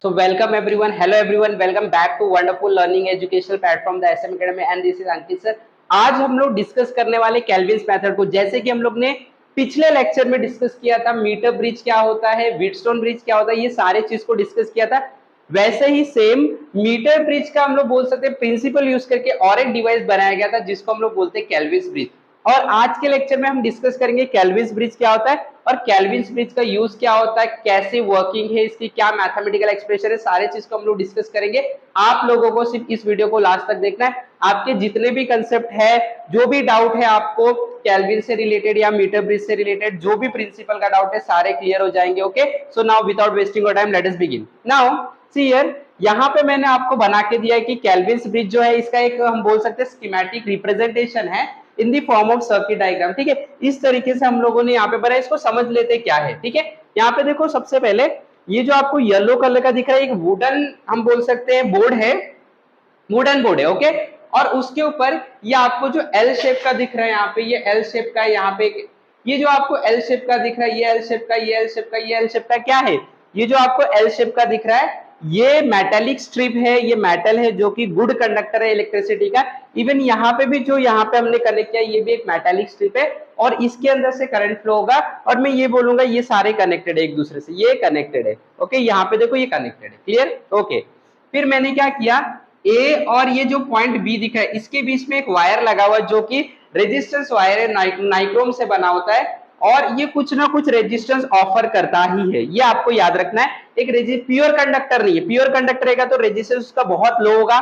So welcome everyone, hello everyone, welcome back to wonderful learning educational platform the SM Academy and this is Ankit sir। आज हम लोग discuss करने वाले कैल्विन्स method को। जैसे कि हम लोग ने पिछले लेक्चर में डिस्कस किया था मीटर ब्रिज क्या होता है, व्हीटस्टोन ब्रिज क्या होता है, ये सारे चीज को डिस्कस किया था। वैसे ही सेम मीटर ब्रिज का हम लोग बोल सकते हैं प्रिंसिपल यूज करके और एक डिवाइस बनाया गया था जिसको हम लोग बोलते हैं कैल्विन्स ब्रिज। और आज के लेक्चर में हम डिस्कस करेंगे कैल्विन्स ब्रिज क्या होता है और कैल्विन्स ब्रिज का यूज क्या होता है, कैसे वर्किंग है, इसकी क्या मैथमेटिकल एक्सप्रेशन है, सारे चीज को हम लोग डिस्कस करेंगे। आप लोगों को सिर्फ इस वीडियो को लास्ट तक देखना है। आपके जितने भी कंसेप्ट है, जो भी डाउट है आपको कैल्विन से रिलेटेड या मीटर ब्रिज से रिलेटेड, जो भी प्रिंसिपल का डाउट है सारे क्लियर हो जाएंगे। Okay, so now without wasting your time let us begin. Now see here, यहाँ पे मैंने आपको बना के दिया है कि कैल्विन्स ब्रिज जो है इसका एक हम बोल सकते हैं स्कीमेटिक रिप्रेजेंटेशन है in the form of circuit diagram. ठीक है, इस तरीके से हम लोगों ने यहाँ पे बनाया, इसको समझ लेते क्या है। ठीक है, यहाँ पे देखो सबसे पहले ये जो आपको येलो कलर का दिख रहा है एक वुडन हम बोल सकते हैं बोर्ड है, वुडन बोर्ड है। ओके, और उसके ऊपर ये आपको जो एल शेप का दिख रहा है, यहाँ पे ये एल शेप का, यहाँ पे ये जो आपको एल शेप का दिख रहा है, ये एल शेप का, ये एल शेप का, ये एल शेप का क्या है, ये जो आपको एल शेप का दिख रहा है ये मेटेलिक स्ट्रिप है, ये मेटल है जो कि गुड कंडक्टर है इलेक्ट्रिसिटी का। इवन यहाँ पे भी जो यहाँ पे हमने कनेक्ट किया ये भी एक मेटेलिक स्ट्रिप है और इसके अंदर से करंट फ्लो होगा और मैं ये बोलूंगा ये सारे कनेक्टेड है एक दूसरे से, ये कनेक्टेड है। ओके, यहाँ पे देखो ये कनेक्टेड है, क्लियर। ओके, फिर मैंने क्या किया, ए और ये जो पॉइंट बी दिखा है इसके बीच में एक वायर लगा हुआ जो कि रेजिस्टेंस वायर है, नाइक्रोम से बना होता है और ये कुछ ना कुछ रेजिस्टेंस ऑफर करता ही है, ये आपको याद रखना है। एक प्योर कंडक्टर नहीं है, प्योर कंडक्टर रहेगा तो रेजिस्टेंस उसका बहुत लो होगा,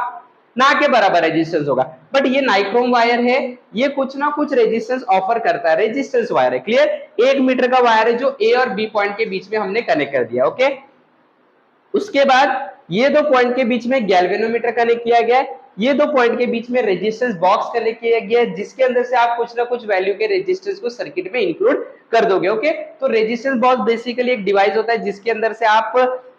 ना के बराबर रेजिस्टेंस होगा, बट ये नाइक्रोम वायर है, ये कुछ ना कुछ रेजिस्टेंस ऑफर करता है, रेजिस्टेंस वायर है, क्लियर। 1 मीटर का वायर है जो ए और बी पॉइंट के बीच में हमने कनेक्ट कर दिया। ओके, उसके बाद ये दो पॉइंट के बीच में गैल्वेनोमीटर कनेक्ट किया गया है, ये दो पॉइंट के बीच में रेजिस्टेंस बॉक्स कनेक्ट किया गया है जिसके अंदर से आप कुछ ना कुछ वैल्यू के रेजिस्टेंस को सर्किट में इंक्लूड कर दोगे। ओके, तो रेजिस्टेंस बॉक्स बेसिकली एक डिवाइस होता है जिसके अंदर से आप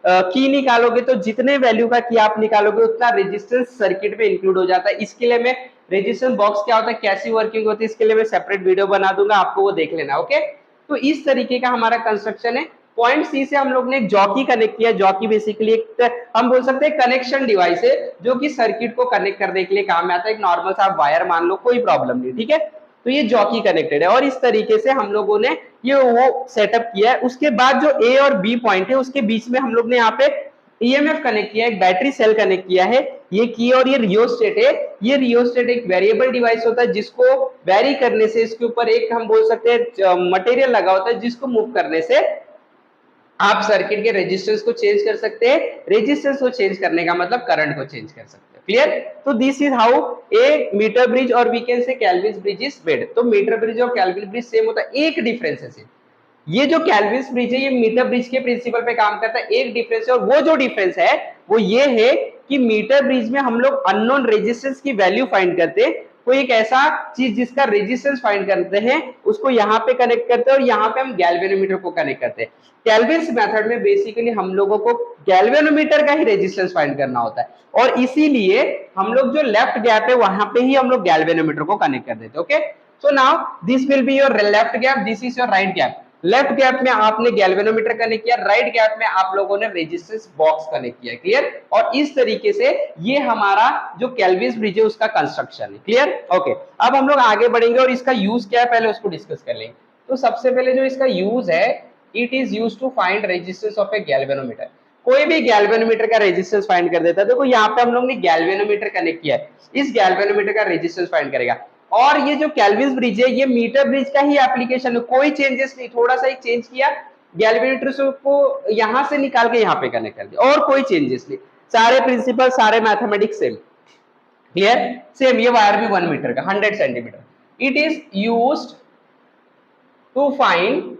की निकालोगे तो जितने वैल्यू का की आप निकालोगे उतना रेजिस्टेंस सर्किट में इंक्लूड हो जाता है। इसके लिए मैं रेजिस्टेंस बॉक्स क्या होता है, कैसी वर्किंग होती है, इसके लिए मैं सेपरेट वीडियो बना दूंगा, आपको वो देख लेना। ओके, तो इस तरीके का हमारा कंस्ट्रक्शन है। पॉइंट सी से हम लोग ने एक जॉकी कनेक्ट किया, जॉकी बेसिकली एक हम बोल सकते हैं कनेक्शन डिवाइस है जो कि सर्किट को कनेक्ट करने के लिए काम में आता है। एक नॉर्मल सा वायर मान लो, कोई प्रॉब्लम नहीं, ठीक है। तो ये जॉकी कनेक्टेड है और इस तरीके से हम लोगों ने ये वो सेटअप किया है। उसके बाद जो ए और बी पॉइंट है उसके बीच में हम लोग ने यहाँ पे ईएमएफ कनेक्ट किया है, एक बैटरी सेल कनेक्ट किया है, ये की और ये रियोस्टेट है। ये रियोस्टेट एक वेरिएबल डिवाइस होता है जिसको वेरी करने से इसके ऊपर एक हम बोल सकते हैं मटेरियल लगा होता है जिसको मूव करने से आप सर्किट के रेजिस्टेंस को चेंज कर सकते हैं। रेजिस्टेंस को चेंज करने का मतलब करंट को चेंज कर सकते हैं, क्लियर। तो this is how a metre bridge और we can say Kelvin's bridge is made. तो मीटर ब्रिज और कैल्विन ब्रिज सेम होता है, एक डिफरेंस है सिर्फ ये जो कैल्विन्स ब्रिज है ये मीटर ब्रिज के प्रिंसिपल पे काम करता है, एक डिफरेंस है और वो जो डिफरेंस है वो ये है कि मीटर ब्रिज में हम लोग अननोन रेजिस्टेंस की वैल्यू फाइंड करते हैं, कोई एक ऐसा चीज जिसका रेजिस्टेंस फाइंड करते हैं उसको यहाँ पे कनेक्ट करते हैं और यहाँ पे हम गैल्वेनोमीटर को कनेक्ट करते हैं। कैल्विन्स मेथड में बेसिकली हम लोगों को गैल्वेनोमीटर का ही रेजिस्टेंस फाइंड करना होता है और इसीलिए हम लोग जो लेफ्ट गैप है वहां पे ही हम लोग गैल्वेनोमीटर को कनेक्ट कर देते हैं। Okay, so now this will be your left gap, this is your right gap. Left gap में आपने गैल्वेनोमीटर कनेक्ट किया, राइट गैप में आप लोगों ने रेजिस्टेंस बॉक्स कनेक्ट किया, क्लियर। और इस तरीके से ये हमारा जो कैल्विन्स ब्रिज है उसका कंस्ट्रक्शन है, क्लियर। ओके, अब हम लोग आगे बढ़ेंगे और इसका यूज क्या है पहले उसको डिस्कस कर लेंगे। तो सबसे पहले जो इसका यूज है, it is use to find resistance of a galvanometer. कोई भी गैल्वेनोमीटर का रेजिस्टेंस फाइंड कर देता है। देखो यहाँ पे हम लोग ने गैल्वेनोमीटर कनेक्ट किया है, इस गैल्वेनोमीटर का रेजिस्टेंस फाइंड करेगा। और ये जो कैल्विन्स ब्रिज है ये मीटर ब्रिज का ही एप्लीकेशन है, कोई चेंजेस नहीं, थोड़ा सा ही चेंज किया, गैल्वेनोमीटर को यहां से निकाल के यहाँ पे कनेक्ट कर दिया और कोई चेंजेस नहीं, सारे प्रिंसिपल सारे मैथमेटिक्स सेम, क्लियर। सेम ये वायर भी 1 मीटर का 100 centimetre. It is used to find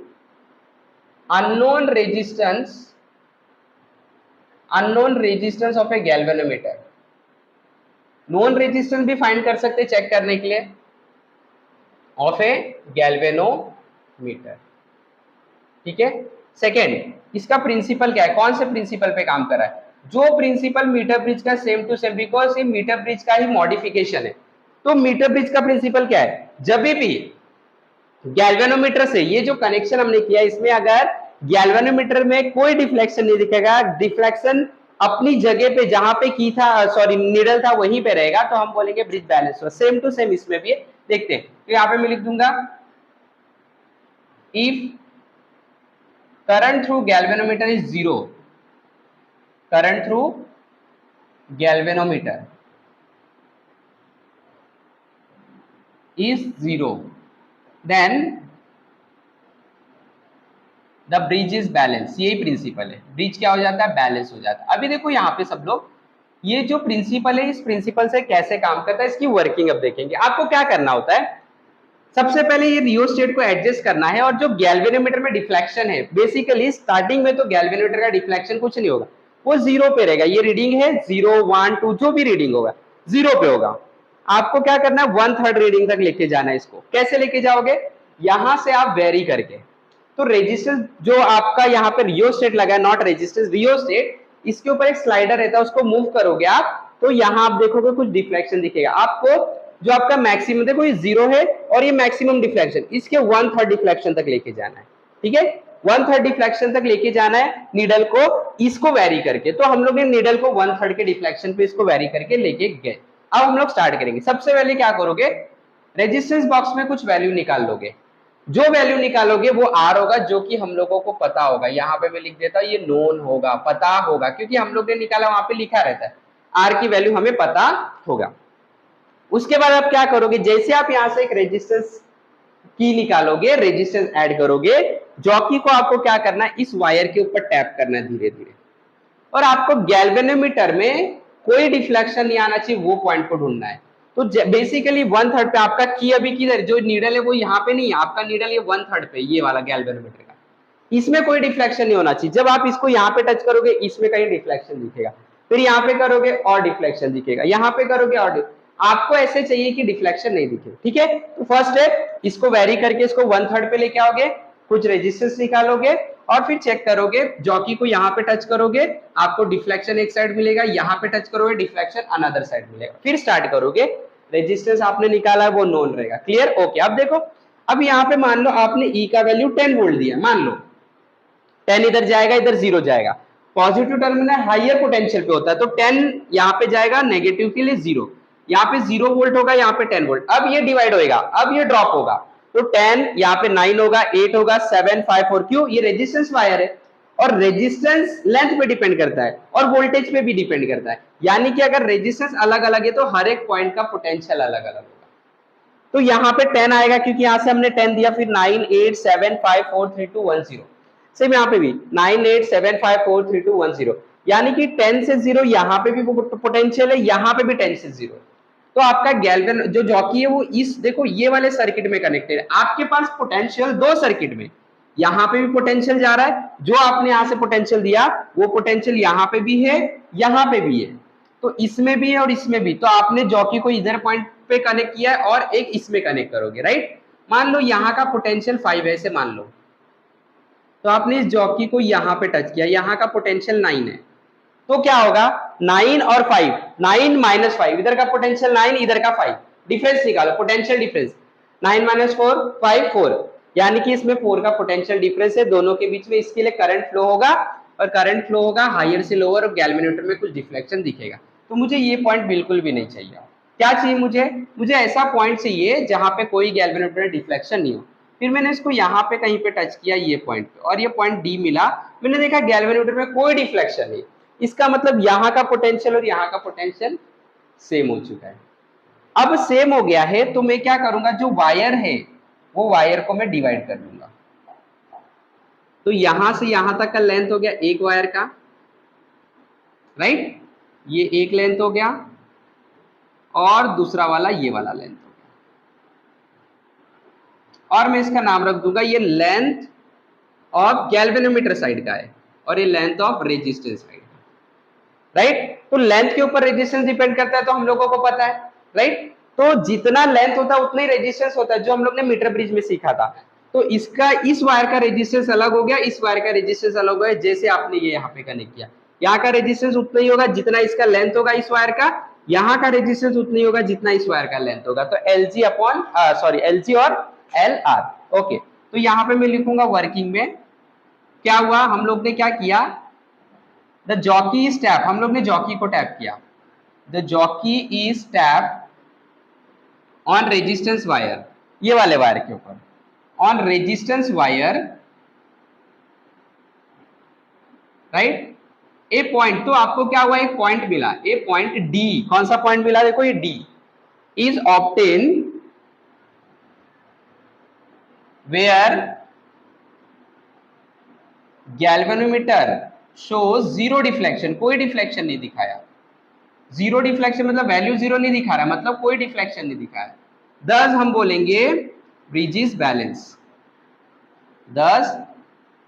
unknown resistance of a galvanometer. Known resistance भी फाइंड कर सकते चेक करने के लिए ऑफ ए गैल्वेनोमीटर, ठीक है। सेकेंड, इसका प्रिंसिपल क्या है, कौन से प्रिंसिपल पे काम कर रहा है, जो प्रिंसिपल मीटर ब्रिज का सेम टू सेम, बिकॉज ये मीटर ब्रिज का ही मॉडिफिकेशन है। तो मीटर ब्रिज का प्रिंसिपल क्या है, जब भी गैल्वेनोमीटर से ये जो कनेक्शन हमने किया इसमें अगर गैल्वेनोमीटर में कोई डिफ्लेक्शन नहीं दिखेगा, डिफ्लेक्शन अपनी जगह पे जहां पे की था सॉरी नीडल था वहीं पे रहेगा, तो हम बोलेंगे ब्रिज बैलेंस हुआ। सेम टू सेम इसमें भी है, देखते हैं। तो यहाँ पे मैं लिख दूंगा if current through galvanometer is zero, current through galvanometer is 0, then the bridge is balance। यही प्रिंसिपल है, ब्रिज क्या हो जाता है, बैलेंस हो जाता है। अभी देखो यहाँ पे सब लोग, ये जो प्रिंसिपल है इस प्रिंसिपल से कैसे काम करता है इसकी वर्किंग अब देखेंगे। आपको क्या करना होता है, सबसे पहले ये रियोस्टेट को एडजस्ट करना है, और जो गैल्वेनोमीटर में डिफ्लेक्शन है, बेसिकली स्टार्टिंग में तो गैल्वेनोमीटर का डिफ्लेक्शन कुछ नहीं होगा, वो जीरो पे रहेगा। ये रीडिंग है 0 1 2 जो भी रीडिंग होगा जीरो पे होगा। आपको क्या करना है, 1/3 रीडिंग तक लेके जाना है। इसको कैसे लेके जाओगे, यहां से आप वेरी करके, तो रेजिस्टेंस जो आपका यहाँ पे रियोस्टेट लगा है, नॉट रेजिस्टेंस रियोस्टेट, इसके ऊपर एक स्लाइडर रहता है, उसको मूव करोगे आप, तो यहाँ आप देखोगे कुछ डिफ्लेक्शन दिखेगा आपको। जो आपका मैक्सिमम देखो ये 0 है और ये मैक्सिमम डिफ्लेक्शन, इसके 1/3 डिफ्लेक्शन तक लेके जाना है। ठीक है, 1/3 डिफ्लेक्शन तक लेके जाना है नीडल को, इसको वेरी करके। तो हम लोग ने नीडल को 1/3 के डिफ्लेक्शन पे इसको वेरी करके लेके गए। अब हम लोग स्टार्ट करेंगे। सबसे पहले क्या करोगे, रेजिस्टेंस बॉक्स में कुछ वैल्यू निकाल लोगे। जो वैल्यू निकालोगे वो आर होगा, जो कि हम लोगों को पता होगा। यहाँ पे मैं लिख देता हूं, ये नोन होगा, पता होगा, क्योंकि हम लोग ने निकाला वहां पे लिखा रहता है, आर की वैल्यू हमें पता होगा। उसके बाद आप क्या करोगे, जैसे आप यहां से एक रेजिस्टेंस की निकालोगे, रेजिस्टेंस ऐड करोगे, जॉकी को आपको क्या करना है, इस वायर के ऊपर टैप करना है धीरे धीरे, और आपको गैल्वेनोमीटर में कोई डिफ्लेक्शन नहीं आना चाहिए, वो पॉइंट को ढूंढना है। तो बेसिकली 1/3 पे आपका की अभी किधर, जो नीडल है वो यहाँ पे नहीं है, आपका नीडल ये 1/3 पे, ये वाला गैल्वेनोमीटर का, इसमें कोई डिफ्लेक्शन नहीं होना चाहिए। जब आप इसको यहाँ पे टच करोगे इसमें कहीं डिफ्लेक्शन दिखेगा, फिर यहाँ पे करोगे और डिफ्लेक्शन दिखेगा, यहाँ पे करोगे और आपको ऐसे चाहिए कि डिफ्लेक्शन नहीं दिखे। ठीक है, तो फर्स्ट है इसको वेरी करके इसको 1/3 पे लेके आओगे, कुछ रेजिस्टेंस निकालोगे और फिर चेक करोगे, जॉकी को यहाँ पे टच करोगे, आपको डिफ्लेक्शन एक साइड मिलेगा, यहाँ पे टच करोगे डिफ्लेक्शन अनदर साइड मिलेगा, फिर स्टार्ट करोगे। रेजिस्टेंस आपने निकाला है वो नोन रहेगा। Clear, okay. अब देखो, अब यहाँ पे मान लो आपने ई का वैल्यू 10 वोल्ट दिया, मान लो 10 इधर जाएगा, इधर 0 जाएगा, पॉजिटिव टर्मिनल हाइयर पोटेंशियल पे होता है, तो 10 यहाँ पे जाएगा, नेगेटिव के लिए 0, यहाँ पे 0 वोल्ट होगा, यहाँ पे 10 वोल्ट। अब ये डिवाइड होएगा, अब ये ड्रॉप होगा, तो 10 यहाँ पे 9 होगा, 8 होगा, 7 5 4, क्यों, ये रेजिस्टेंस वायर है, और रेजिस्टेंस लेंथ पे डिपेंड करता है और वोल्टेज पे भी डिपेंड करता है। यानी कि अगर रेजिस्टेंस अलग अलग है तो हर एक पॉइंट का पोटेंशियल अलग अलग होगा। तो यहाँ पे 10 आएगा, क्योंकि यहाँ से हमने 10 दिया, फिर 9 8 7 5 4 3 2 1 0, सेम यहाँ पे भी 9 8 7 5 4 3 2 1 0, यानी कि 10 से 0 यहाँ पे भी पोटेंशियल है, यहाँ पे भी 10 से 0। तो आपका गैल्वेन जो जॉकी है वो इस देखो ये वाले सर्किट में कनेक्टेड है। आपके पास पोटेंशियल दो सर्किट में, यहाँ पे भी पोटेंशियल जा रहा है, जो आपने यहाँ से पोटेंशियल दिया वो पोटेंशियल यहाँ पे भी है, यहाँ पे भी है, तो इसमें भी है और इसमें भी। तो आपने जॉकी को इधर पॉइंट पे कनेक्ट किया है और एक इसमें कनेक्ट करोगे, राइट। मान लो यहाँ का पोटेंशियल 5 है, ऐसे मान लो, तो आपने इस जॉकी को यहाँ पे टच किया, यहाँ का पोटेंशियल 9 है, तो क्या होगा 9 और 5, 9 माइनस 5, इधर का पोटेंशियल 9, इधर का 5, डिफरेंस निकालो, पोटेंशियल डिफरेंस 9 माइनस 4 5 4, यानी कि इसमें 4 का पोटेंशियल डिफरेंस है दोनों के बीच में। इसके लिए करंट फ्लो होगा, और करंट फ्लो होगा हायर से लोअर, और गैल्वेनोमीटर में कुछ डिफ्लेक्शन दिखेगा। तो मुझे ये पॉइंट बिल्कुल भी नहीं चाहिए। क्या चाहिए मुझे ऐसा पॉइंट चाहिए जहां पे कोई गैल्वेनोमीटर में डिफ्लेक्शन नहीं हो। फिर मैंने इसको यहाँ पे कहीं पे टच किया, ये पॉइंट पे, और ये पॉइंट डी मिला, मैंने देखा गैल्वेनोमीटर में कोई डिफ्लेक्शन नहीं। इसका मतलब यहाँ का पोटेंशियल और यहाँ का पोटेंशियल सेम हो चुका है। अब सेम हो गया है तो मैं क्या करूंगा, जो वायर है वो वायर को मैं डिवाइड कर दूंगा। तो यहां से यहां तक का लेंथ हो गया एक वायर का, राइट, ये एक लेंथ हो गया, और दूसरा वाला ये वाला लेंथ हो गया, और मैं इसका नाम रख दूंगा, ये लेंथ ऑफ गैल्वेनोमीटर साइड का है और ये length of resistance side, right. तो लेंथ के ऊपर रेजिस्टेंस डिपेंड करता है, तो हम लोगों को पता है, राइट। तो जितना लेंथ होता है उतना ही रेजिस्टेंस होता है, जो हम लोग ने मीटर ब्रिज में सीखा था। तो इसका इस वायर का रेजिस्टेंस अलग हो गया, इस वायर का रेजिस्टेंस अलग हो गया, जैसे आपने ये यहाँ पे कनेक्ट किया, यहाँ का रेजिस्टेंस उतना ही होगा जितना इसका लेंथ होगा इस वायर का, यहाँ का रेजिस्टेंस उतना ही होगा जितना इस वायर का लेंथ होगा। तो LG अपॉन LG और LR, ओके। तो यहाँ पे मैं लिखूंगा वर्किंग में क्या हुआ, हम लोग ने क्या किया, द जॉकी इज टैप, हम लोग ने जॉकी को टैप किया, the jockey is tap on resistance wire, ये वाले वायर के ऊपर, on resistance wire, right, A point, तो आपको क्या हुआ, एक पॉइंट मिला, ए पॉइंट डी, कौन सा पॉइंट मिला, देखो ये D, is obtain where galvanometer shows zero deflection, कोई डिफ्लेक्शन नहीं दिखाया, जीरो डिफ्लेक्शन मतलब वैल्यू जीरो नहीं दिखा रहा, मतलब कोई डिफ्लेक्शन नहीं दिखाया, दस हम बोलेंगे ब्रिज बैलेंस, दस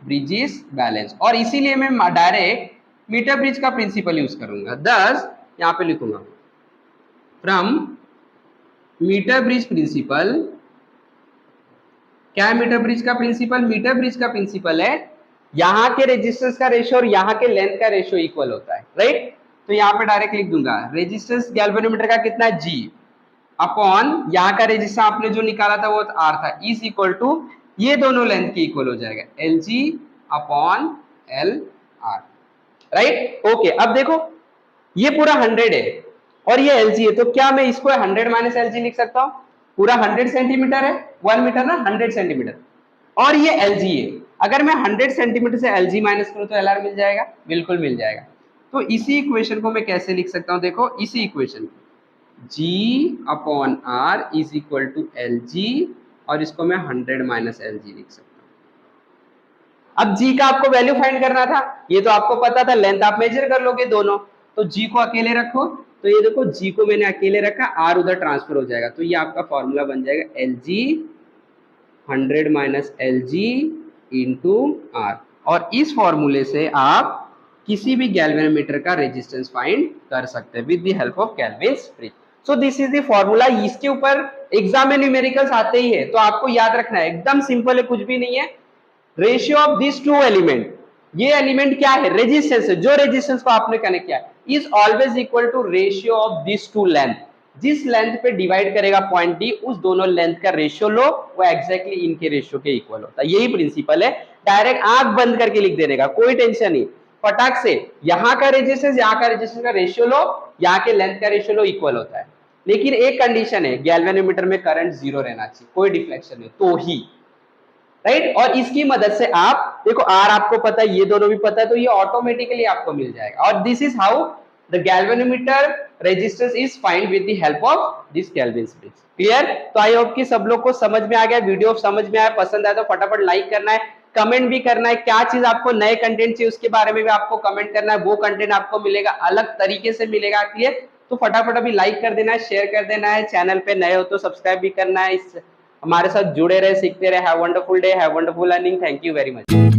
ब्रिज बैलेंस, और इसीलिए मैं डायरेक्ट मीटर ब्रिज का प्रिंसिपल यूज करूंगा, दस यहां पे लिखूंगा फ्रॉम मीटर ब्रिज प्रिंसिपल, क्या है मीटर ब्रिज का प्रिंसिपल, मीटर ब्रिज का प्रिंसिपल है यहां के रेजिस्टेंस का रेशियो और यहां के लेंथ का रेशियो इक्वल होता है, राइट, तो यहां पे डायरेक्ट लिख दूंगा रेजिस्टेंस गैल्वेनोमीटर का कितना है जी, अपॉन यहां का रेजिस्टेंस आपने जो निकाला था वो आर था, इज इक्वल टू ये दोनों लेंथ के इक्वल हो जाएगा, एल जी upon L R, right, okay. अब देखो ये पूरा 100 है और ये एल जी है, तो क्या मैं इसको 100 माइनस एल जी लिख सकता हूँ, पूरा 100 सेंटीमीटर है, 1 मीटर ना, 100 सेंटीमीटर, और ये एल जी है, अगर मैं 100 सेंटीमीटर से एल जी माइनस करूँ तो एल आर मिल जाएगा, बिल्कुल मिल जाएगा। तो इसी इक्वेशन को मैं कैसे लिख सकता हूँ, देखो इसी equation G upon R is equal to L G, और इसको मैं 100 माइनस एल जी लिख सकता हूँ। अब G का आपको वैल्यू फाइंड करना था, ये तो आपको पता था, लेंथ आप मेजर कर लोगे दोनों, तो G को अकेले रखो, तो ये देखो G को मैंने अकेले रखा, R उधर ट्रांसफर हो जाएगा, तो ये आपका फॉर्मूला बन जाएगा L G 100 minus L G into R, और इस फॉर्मूले से आप किसी भी गैल्वेनोमीटर का रेजिस्टेंस फाइंड कर सकते हैं with the help of Kelvin's bridge. So this is the formula, इसके ऊपर एग्जाम में न्यूमेरिकल्स आते ही है, तो आपको याद रखना है, एकदम सिंपल है, कुछ भी नहीं है, ratio of this two element, ये एलिमेंट क्या है, रेजिस्टेंस है, जो रेजिस्टेंस को आपने कनेक्ट किया is always equal to ratio of this two length, जिस लेंथ पे डिवाइड करेगा पॉइंट डी, उस दोनों लेंथ का रेशियो लो, वो एग्जैक्टली इनके रेशियो के इक्वल होता है, यही प्रिंसिपल है, डायरेक्ट आंख बंद करके लिख देने का, कोई टेंशन नहीं, फटाक से यहाँ का रेजिस्टेंस यहाँ का रेजिस्टेंस का रेशियो लो, यहाँ के लेंथ का रेशियो लो, इक्वल होता है, लेकिन एक कंडीशन है, गैल्वेनोमीटर में करंट जीरो रहना चाहिए, कोई डिफ्लेक्शन नहीं, तो ही, राइट, और इसकी मदद से आप देखो आर आपको पता है, ये दोनों भी पता है, तो ये ऑटोमेटिकली आपको मिल जाएगा, और this is how the galvanometer resistance is find with the help of this Kelvin's bridge. Clear, तो आई होप कि सब लोग को समझ में आ गया, वीडियो समझ में आया, पसंद आया तो फटाफट लाइक करना है, कमेंट भी करना है, क्या चीज आपको नए कंटेंट चाहिए उसके बारे में भी आपको कमेंट करना है, वो कंटेंट आपको मिलेगा, अलग तरीके से मिलेगा, क्लियर, तो फटाफट अभी लाइक कर देना है, शेयर कर देना है, चैनल पे नए हो तो सब्सक्राइब भी करना है, इस हमारे साथ जुड़े रहे, सीखते रहे, have wonderful day, have wonderful learning, thank you very much.